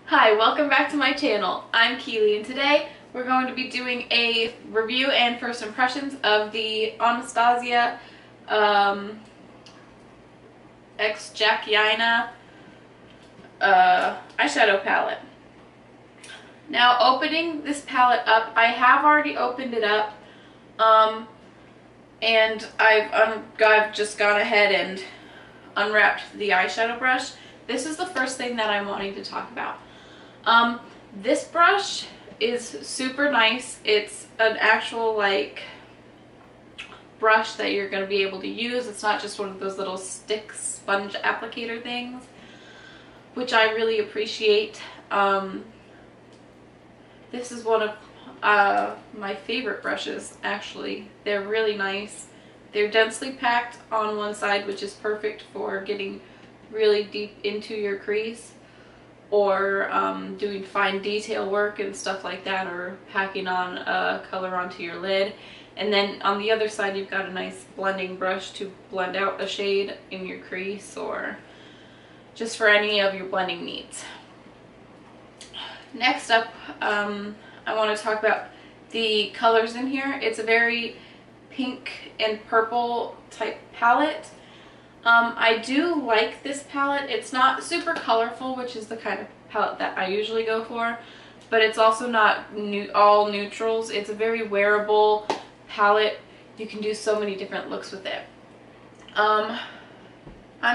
Hi, welcome back to my channel. I'm Keely and today we're going to be doing a review and first impressions of the Anastasia X Aina eyeshadow palette. Now, opening this palette up, I have already opened it up and I've just gone ahead and unwrapped the eyeshadow brush. This is the first thing that I'm wanting to talk about. This brush is super nice. It's an actual brush that you're going to be able to use. It's not just one of those little stick sponge applicator things, which I really appreciate. This is one of my favorite brushes, actually. They're really nice. They're densely packed on one side, which is perfect for getting really deep into your crease, or doing fine detail work and stuff like that, or packing on color onto your lid. And then on the other side you've got a nice blending brush to blend out a shade in your crease, or just for any of your blending needs. Next up, I want to talk about the colors in here. It's a very pink and purple type palette. I do like this palette. It's not super colorful, which is the kind of palette that I usually go for, but it's also not all neutrals. It's a very wearable palette. You can do so many different looks with it. I'm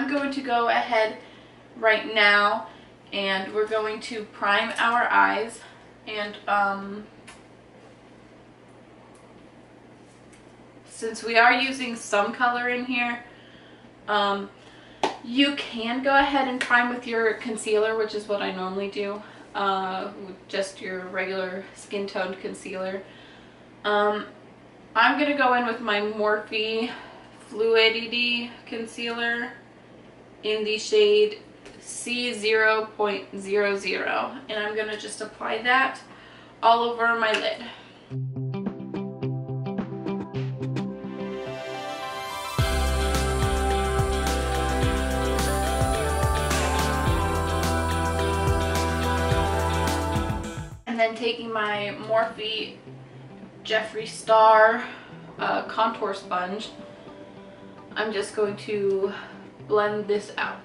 going to go ahead right now and we're going to prime our eyes, and since we are using some color in here, you can go ahead and prime with your concealer, which is what I normally do, with just your regular skin toned concealer. I'm going to go in with my Morphe Fluidity concealer in the shade C0.00, and I'm going to just apply that all over my lid. And then taking my Morphe Jeffree Star contour sponge, I'm just going to blend this out.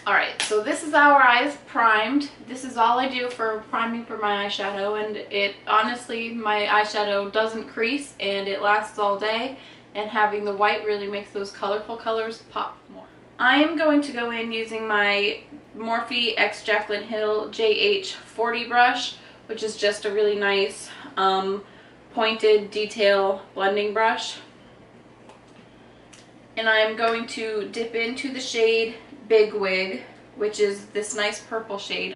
Alright, so this is our eyes primed. This is all I do for priming for my eyeshadow, and it honestly, my eyeshadow doesn't crease and it lasts all day, and having the white really makes those colorful colors pop more. I am going to go in using my Morphe X Jaclyn Hill JH40 brush, which is just a really nice pointed detail blending brush. And I am going to dip into the shade Big Wig, which is this nice purple shade.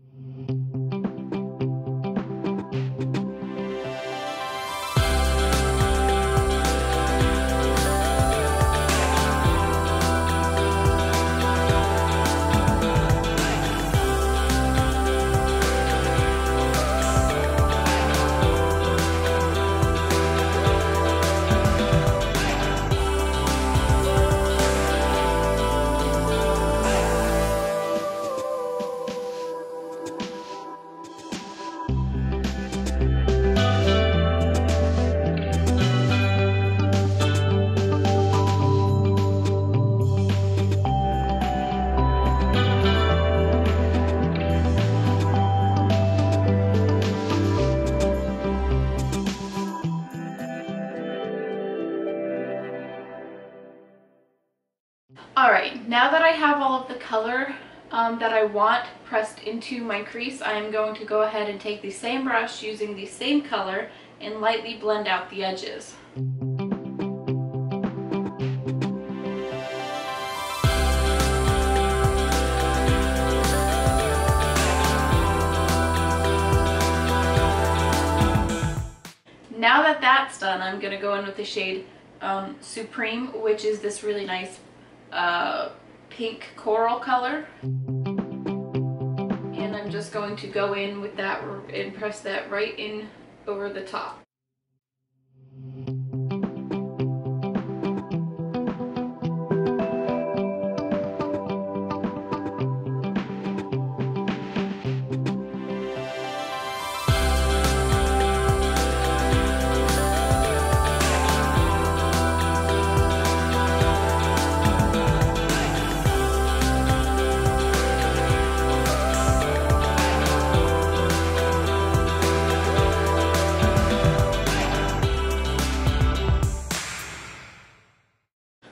Alright, now that I have all of the color that I want pressed into my crease, I am going to go ahead and take the same brush using the same color and lightly blend out the edges. Sun. I'm going to go in with the shade Supreme, which is this really nice pink coral color. And I'm just going to go in with that and press that right in over the top.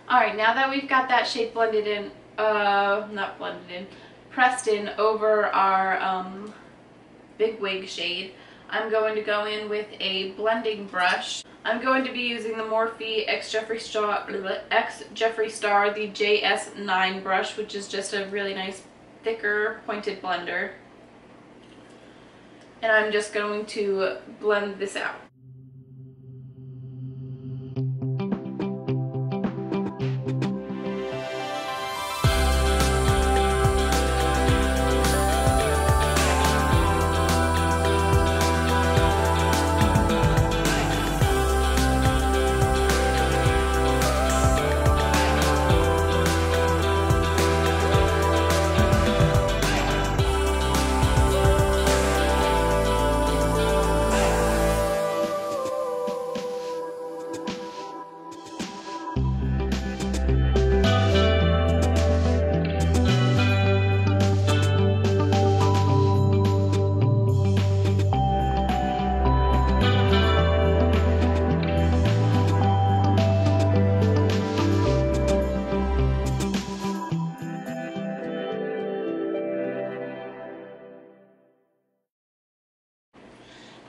Alright, now that we've got that shade blended in, not blended in, pressed in over our big wig shade, I'm going to go in with a blending brush. I'm going to be using the Morphe X Jeffree Star, the JS9 brush, which is just a really nice thicker pointed blender. And I'm just going to blend this out.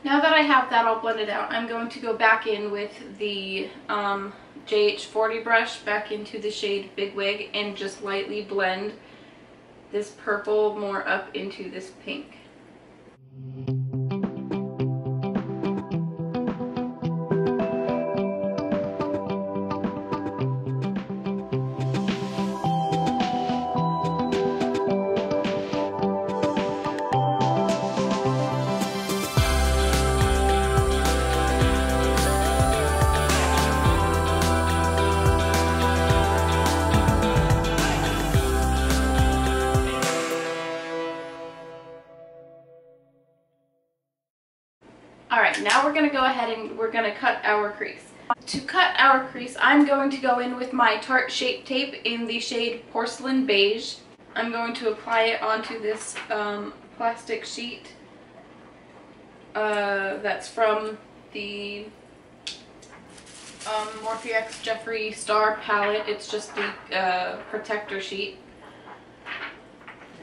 Now that I have that all blended out, I'm going to go back in with the JH40 brush back into the shade Big Wig and just lightly blend this purple more up into this pink. Alright, now we're going to go ahead and we're going to cut our crease. To cut our crease, I'm going to go in with my Tarte Shape Tape in the shade Porcelain Beige. I'm going to apply it onto this plastic sheet that's from the Morphe X Jeffree Star palette. It's just the protector sheet.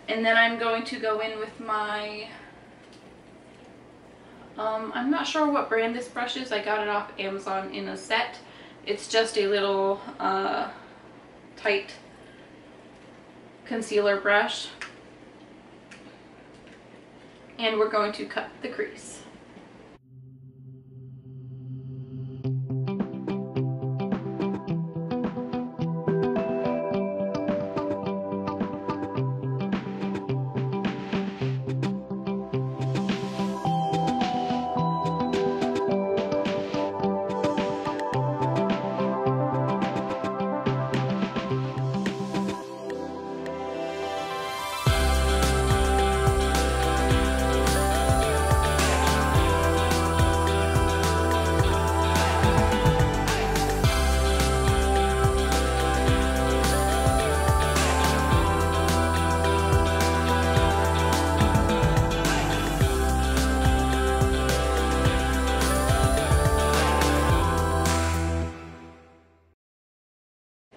And then I'm going to go in with my I'm not sure what brand this brush is. I got it off Amazon in a set. It's just a little tight concealer brush. And we're going to cut the crease.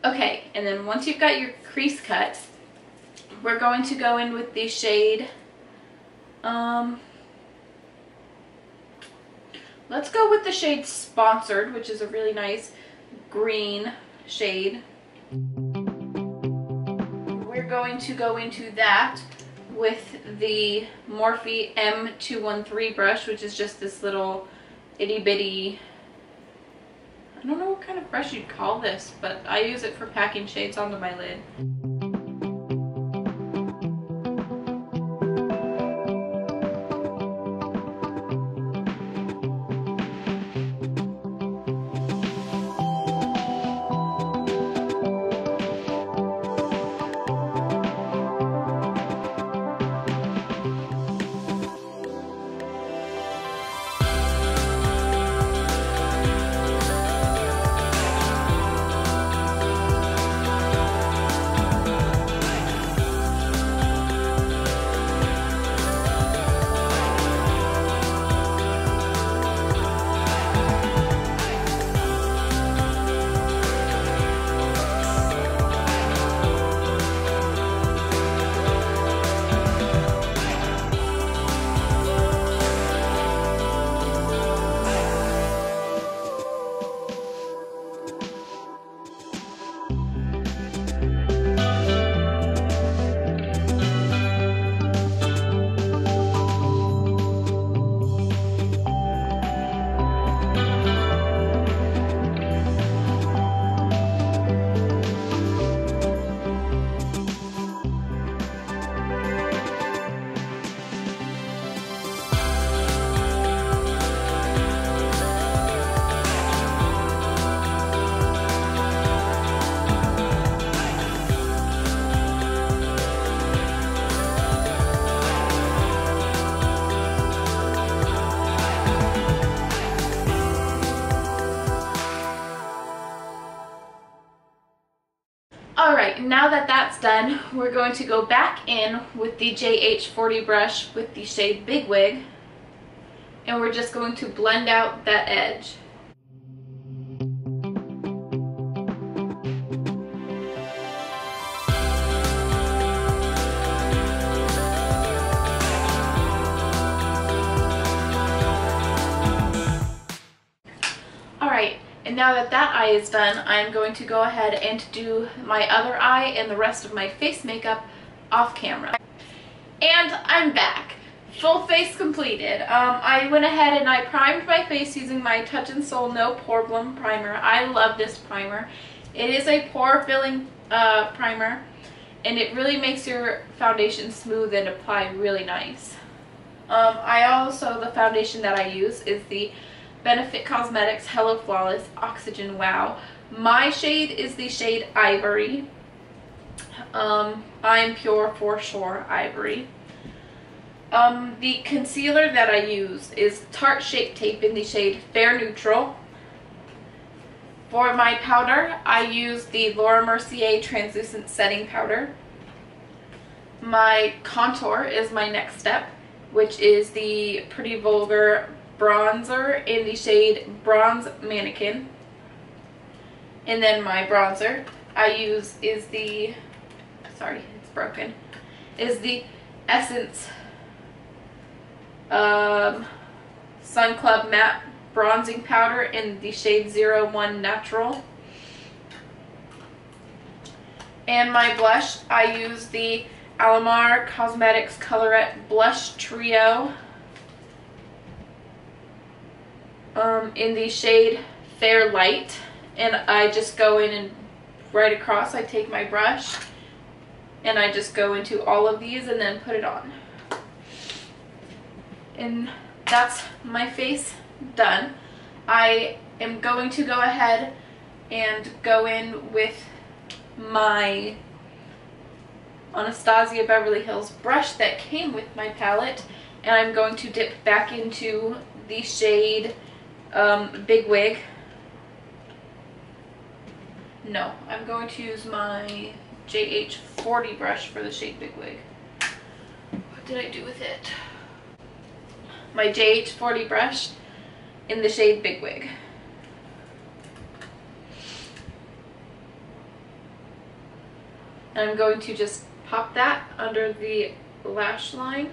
Okay, and then once you've got your crease cut, we're going to go in with the shade, let's go with the shade Sponsored, which is a really nice green shade. We're going to go into that with the Morphe M213 brush, which is just this little itty bitty I don't know what kind of brush you'd call this, but I use it for packing shades onto my lid. Alright, now that that's done, we're going to go back in with the JH40 brush with the shade Big Wig, and we're just going to blend out that edge. Alright, and now that that eye is done, I'm going to go ahead and do my other eye and the rest of my face makeup off camera. And I'm back. Full face completed. I went ahead and I primed my face using my Touch in Sol No Pore Blum Primer. I love this primer. It is a pore filling primer, and it really makes your foundation smooth and apply really nice. The foundation that I use is the Benefit Cosmetics Hello Flawless Oxygen Wow. My shade is the shade Ivory. I'm pure for sure Ivory. The concealer that I use is Tarte Shape Tape in the shade Fair Neutral. For my powder, I use the Laura Mercier Translucent Setting Powder. My contour is my next step, which is the Pretty Vulgar bronzer in the shade Bronze Mannequin. And then my bronzer I use is the, sorry, it's broken, is the Essence Sun Club Matte Bronzing Powder in the shade 01 Natural. And my blush, I use the Alamar Cosmetics Colorette Blush Trio in the shade Fair Light, and I just go in and right across I take my brush and I just go into all of these and then put it on. And that's my face done. I am going to go ahead and go in with my Anastasia Beverly Hills brush that came with my palette, and I'm going to dip back into the shade Big Wig. No, I'm going to use my JH40 brush for the shade Big Wig. What did I do with it? My JH40 brush in the shade Big Wig. And I'm going to just pop that under the lash line.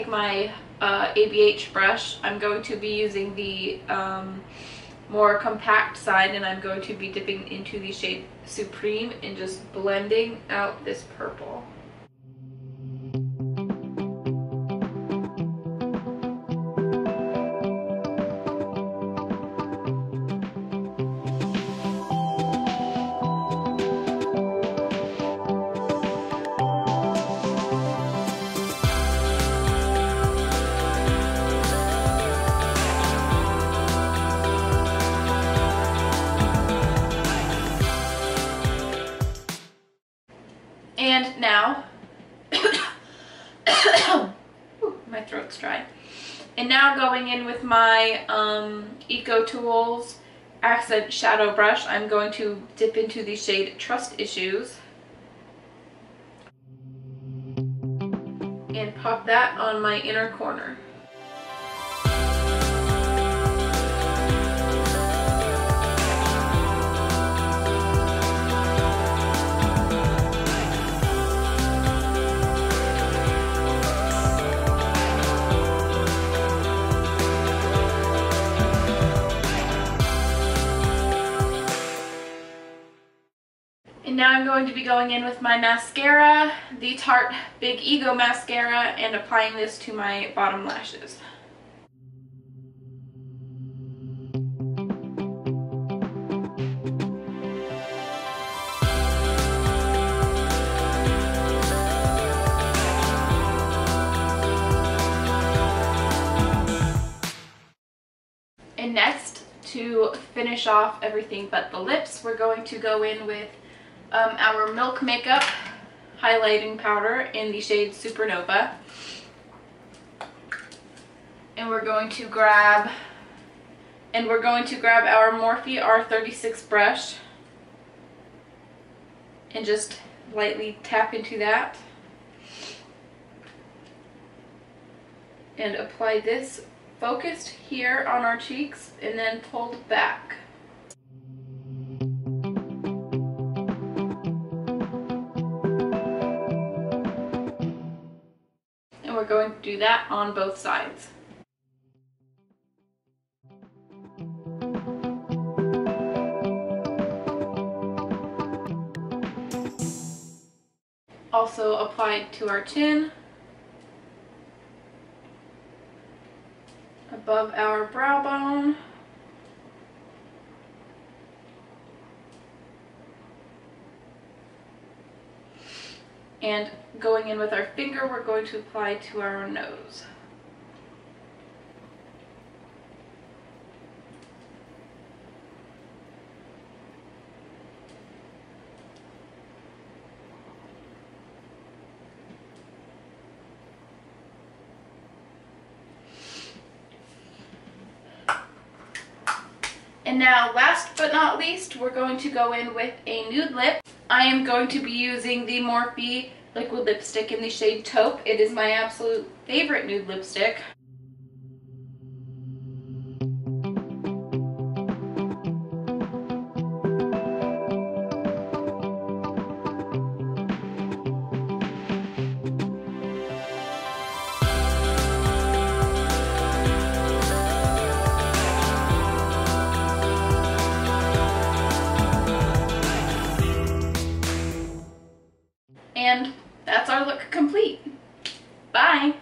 my ABH brush, I'm going to be using the more compact side, and I'm going to be dipping into the shade Supreme and just blending out this purple. And now, my throat's dry. And now going in with my Eco Tools Accent Shadow Brush, I'm going to dip into the shade Trust Issues and pop that on my inner corner. And now I'm going to be going in with my mascara, the Tarte Big Ego Mascara, and applying this to my bottom lashes. And next, to finish off everything but the lips, we're going to go in with our Milk Makeup highlighting powder in the shade Supernova, and we're going to grab our Morphe R36 brush and just lightly tap into that and apply this focused here on our cheeks and then pulled back. And we're going to do that on both sides. Also applied to our chin, above our brow bone, and going in with our finger, we're going to apply to our nose. And now, last but not least, we're going to go in with a nude lip. I am going to be using the Morphe liquid lipstick in the shade Taupe. It is my absolute favorite nude lipstick. And that's our look complete. Bye!